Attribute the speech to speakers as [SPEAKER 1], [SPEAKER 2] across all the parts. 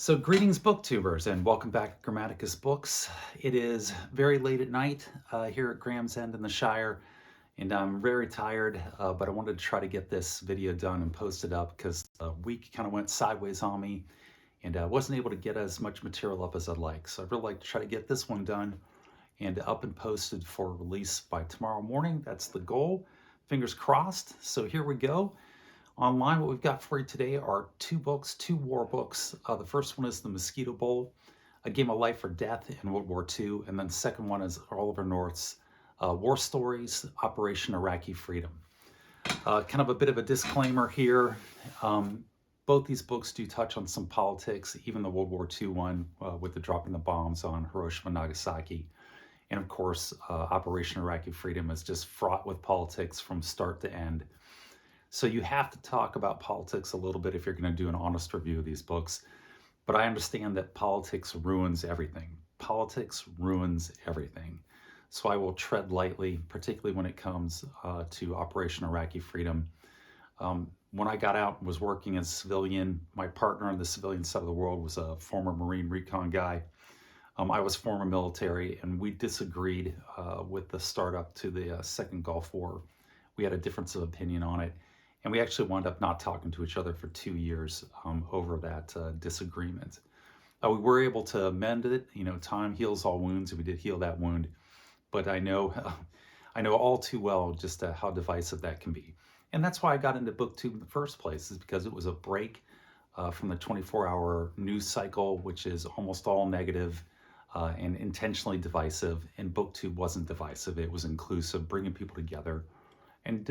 [SPEAKER 1] So greetings booktubers and welcome back to Grammaticus Books. It is very late at night here at Graham's End in the Shire, and I'm very tired, but I wanted to try to get this video done and posted up because the week kind of went sideways on me and I wasn't able to get as much material up as I'd like. So I'd really like to try to get this one done and up and posted for release by tomorrow morning. That's the goal. Fingers crossed. So here we go. Online, what we've got for you today are two books, two war books. The first one is The Mosquito Bowl, A Game of Life or Death in World War II. And then the second one is Oliver North's War Stories, Operation Iraqi Freedom. Kind of a bit of a disclaimer here. Both these books do touch on some politics, even the World War II one with the dropping the bombs on Hiroshima and Nagasaki. And of course, Operation Iraqi Freedom is just fraught with politics from start to end. So you have to talk about politics a little bit if you're going to do an honest review of these books. But I understand that politics ruins everything. Politics ruins everything. So I will tread lightly, particularly when it comes to Operation Iraqi Freedom. When I got out and was working as a civilian, my partner on the civilian side of the world was a former Marine recon guy. I was former military, and we disagreed with the startup to the Second Gulf War. We had a difference of opinion on it. And we actually wound up not talking to each other for 2 years over that disagreement. We were able to mend it. You know, time heals all wounds, and we did heal that wound. But I know all too well just how divisive that can be. And that's why I got into BookTube in the first place, is because it was a break from the 24-hour news cycle, which is almost all negative and intentionally divisive. And BookTube wasn't divisive. It was inclusive, bringing people together. And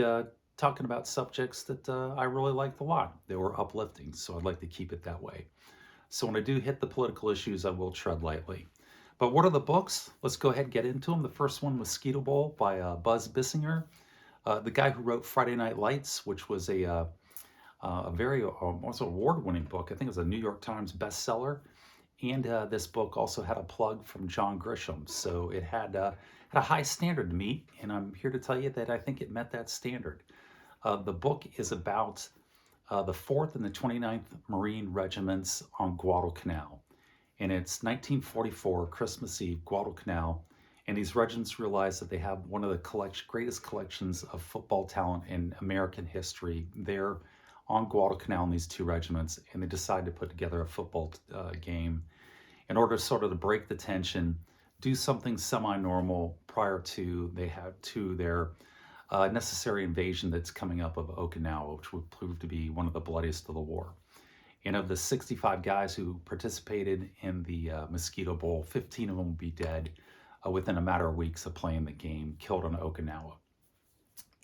[SPEAKER 1] talking about subjects that I really liked a lot. They were uplifting, so I'd like to keep it that way. So when I do hit the political issues, I will tread lightly. But what are the books? Let's go ahead and get into them. The first one, Mosquito Bowl by Buzz Bissinger, the guy who wrote Friday Night Lights, which was a very also award-winning book. I think it was a New York Times bestseller. And this book also had a plug from John Grisham, so it had a high standard to meet, and I'm here to tell you that I think it met that standard. The book is about the 4th and the 29th Marine Regiments on Guadalcanal. And it's 1944, Christmas Eve, Guadalcanal. And these regiments realize that they have one of the greatest collections of football talent in American history there on Guadalcanal in these two regiments. And they decide to put together a football game in order sort of to break the tension, do something semi-normal prior to their necessary invasion that's coming up of Okinawa, which would prove to be one of the bloodiest of the war. And of the 65 guys who participated in the Mosquito Bowl, 15 of them will be dead within a matter of weeks of playing the game, killed on Okinawa.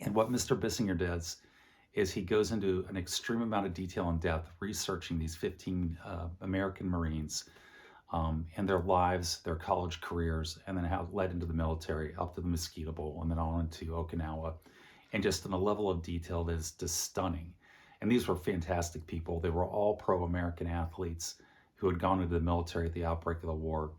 [SPEAKER 1] And what Mr. Bissinger does is he goes into an extreme amount of detail and depth researching these 15 American Marines and their lives, their college careers, and then how it led into the military, up to the Mosquito Bowl, and then on into Okinawa, and just in a level of detail that is just stunning. And these were fantastic people. They were all pro-American athletes who had gone into the military at the outbreak of the war,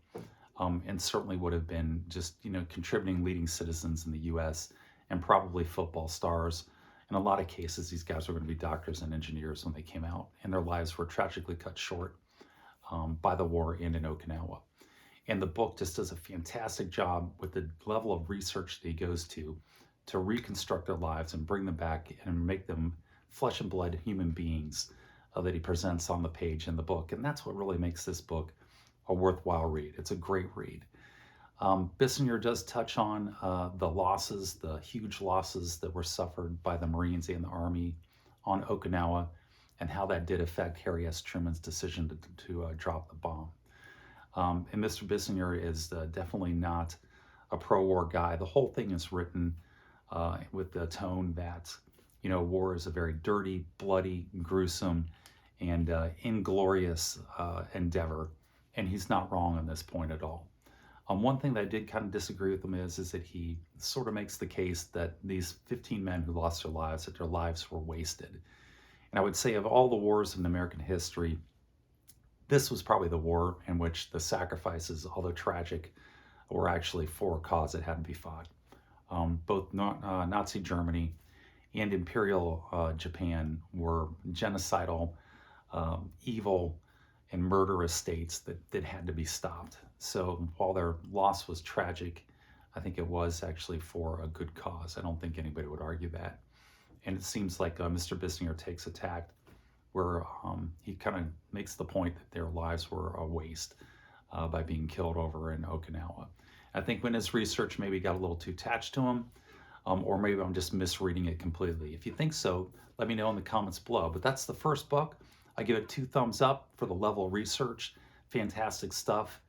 [SPEAKER 1] and certainly would have been just, contributing leading citizens in the U.S. and probably football stars. In a lot of cases, these guys were going to be doctors and engineers when they came out, and their lives were tragically cut short by the war and in Okinawa. And the book just does a fantastic job with the level of research that he goes to reconstruct their lives and bring them back and make them flesh and blood human beings that he presents on the page in the book. And that's what really makes this book a worthwhile read. It's a great read. Bissinger does touch on the huge losses that were suffered by the Marines and the Army on Okinawa, and how that did affect Harry S. Truman's decision to drop the bomb. And Mr. Bissinger is definitely not a pro-war guy. The whole thing is written with the tone that, war is a very dirty, bloody, gruesome, and inglorious endeavor. And he's not wrong on this point at all. One thing that I did kind of disagree with him is that he sort of makes the case that these 15 men who lost their lives, that their lives were wasted. And I would say of all the wars in American history, this was probably the war in which the sacrifices, although tragic, were actually for a cause that had to be fought. Both Nazi Germany and Imperial Japan were genocidal, evil, and murderous states that had to be stopped. So while their loss was tragic, I think it was actually for a good cause. I don't think anybody would argue that. And it seems like Mr. Bissinger takes a tact where he kind of makes the point that their lives were a waste by being killed over in Okinawa. I think when his research maybe got a little too attached to him, or maybe I'm just misreading it completely. If you think so, let me know in the comments below. But that's the first book. I give it 2 thumbs up for the level of research. Fantastic stuff.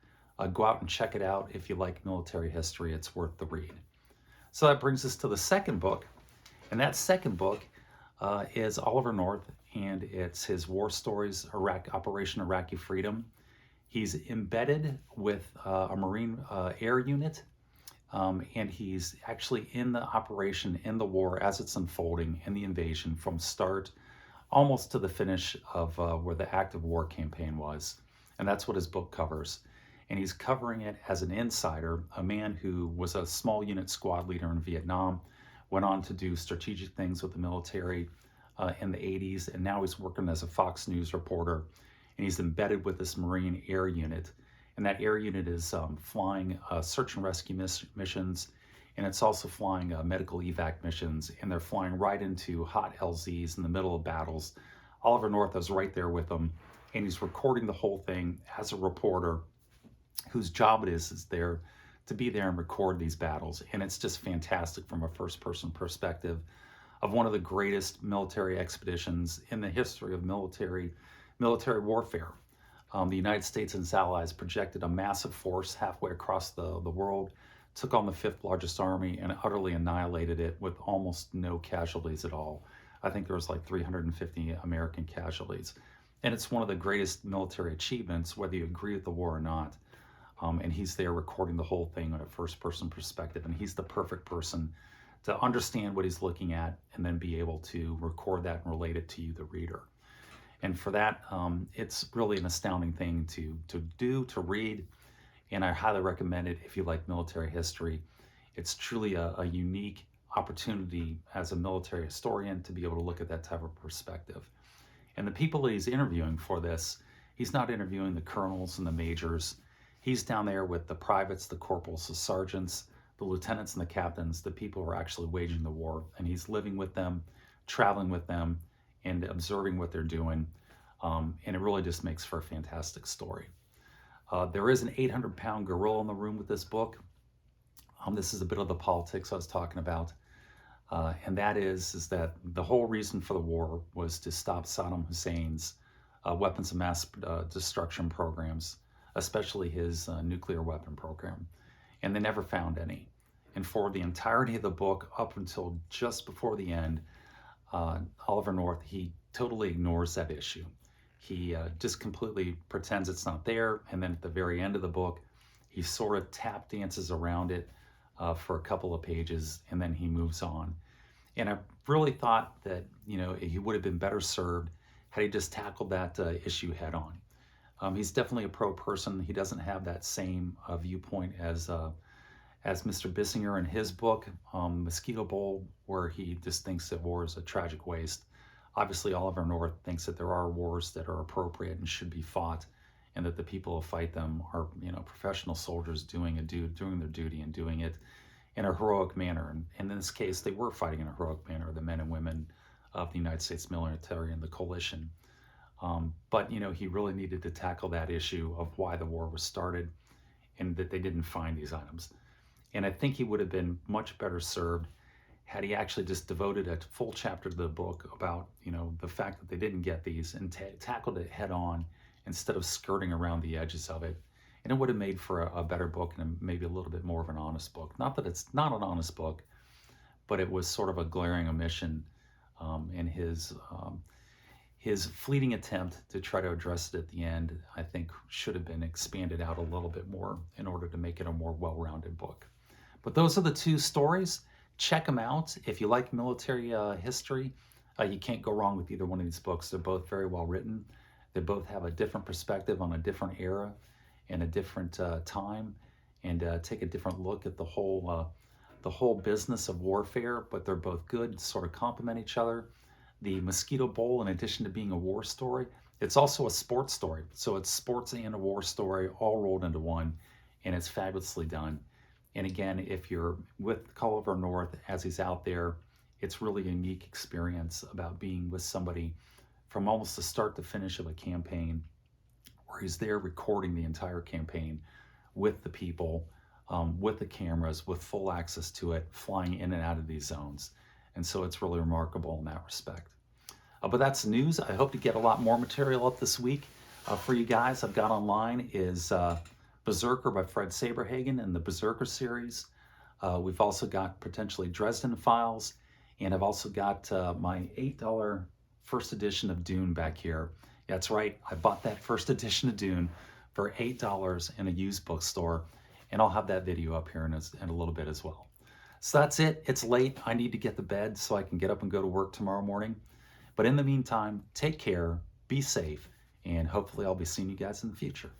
[SPEAKER 1] Go out and check it out if you like military history. It's worth the read. So that brings us to the second book. And that second book is Oliver North, and it's his war stories, Operation Iraqi Freedom. He's embedded with a Marine air unit, and he's actually in the operation, in the war as it's unfolding, in the invasion from start almost to the finish of where the active war campaign was. And that's what his book covers. And he's covering it as an insider, a man who was a small unit squad leader in Vietnam, went on to do strategic things with the military in the 80s, and now he's working as a Fox News reporter, and he's embedded with this Marine air unit. And that air unit is flying search and rescue missions, and it's also flying medical evac missions, and they're flying right into hot LZs in the middle of battles. Oliver North is right there with them, and he's recording the whole thing as a reporter whose job it is there to be there and record these battles. And it's just fantastic from a first-person perspective of one of the greatest military expeditions in the history of military warfare. The United States and its allies projected a massive force halfway across the world, took on the 5th largest army, and utterly annihilated it with almost no casualties at all. I think there was like 350 American casualties. And it's one of the greatest military achievements, whether you agree with the war or not. And he's there recording the whole thing on a first-person perspective, and he's the perfect person to understand what he's looking at and then be able to record that and relate it to you, the reader. And for that, it's really an astounding thing to read, and I highly recommend it if you like military history. It's truly a unique opportunity as a military historian to be able to look at that type of perspective. And the people that he's interviewing for this, he's not interviewing the colonels and the majors. He's down there with the privates, the corporals, the sergeants, the lieutenants and the captains, the people who are actually waging the war. And he's living with them, traveling with them, and observing what they're doing. And it really just makes for a fantastic story. There is an 800-pound gorilla in the room with this book. This is a bit of the politics I was talking about. And that is that the whole reason for the war was to stop Saddam Hussein's weapons of mass destruction programs, especially his nuclear weapon program. And they never found any. And for the entirety of the book, up until just before the end, Oliver North, he totally ignores that issue. He just completely pretends it's not there. And then at the very end of the book, he sort of tap dances around it for a couple of pages, and then he moves on. And I really thought that, he would have been better served had he just tackled that issue head on. He's definitely a pro person. He doesn't have that same viewpoint as Mr. Bissinger in his book, Mosquito Bowl, where he just thinks that war is a tragic waste. Obviously, Oliver North thinks that there are wars that are appropriate and should be fought, and that the people who fight them are, professional soldiers doing their duty and doing it in a heroic manner. And in this case, they were fighting in a heroic manner, the men and women of the United States military and the coalition. But he really needed to tackle that issue of why the war was started and that they didn't find these items. And I think he would have been much better served had he actually just devoted a full chapter to the book about, the fact that they didn't get these and tackled it head on instead of skirting around the edges of it. And it would have made for a better book and maybe a little bit more of an honest book. Not that it's not an honest book, but it was sort of a glaring omission in his fleeting attempt to try to address it at the end, I think should have been expanded out a little bit more in order to make it a more well-rounded book. But those are the 2 stories. Check them out. If you like military history, you can't go wrong with either one of these books. They're both very well written. They both have a different perspective on a different era and a different time, and take a different look at the whole business of warfare, but they're both good, sort of complement each other. The Mosquito Bowl, in addition to being a war story, It's also a sports story. So it's sports and a war story all rolled into one, and it's fabulously done. And again, if you're with Culliver North as he's out there, it's really a unique experience about being with somebody from almost the start to finish of a campaign, where he's there recording the entire campaign with the people, with the cameras, with full access to it, flying in and out of these zones. And so it's really remarkable in that respect. But that's the news. I hope to get a lot more material up this week for you guys. I've got online is Berserker by Fred Saberhagen and the Berserker series. We've also got potentially Dresden Files, and I've also got my $8 first edition of Dune back here. That's right, I bought that first edition of Dune for $8 in a used bookstore, and I'll have that video up here in a little bit as well. So that's it. It's late. I need to get to bed so I can get up and go to work tomorrow morning. But in the meantime, take care, be safe, and hopefully I'll be seeing you guys in the future.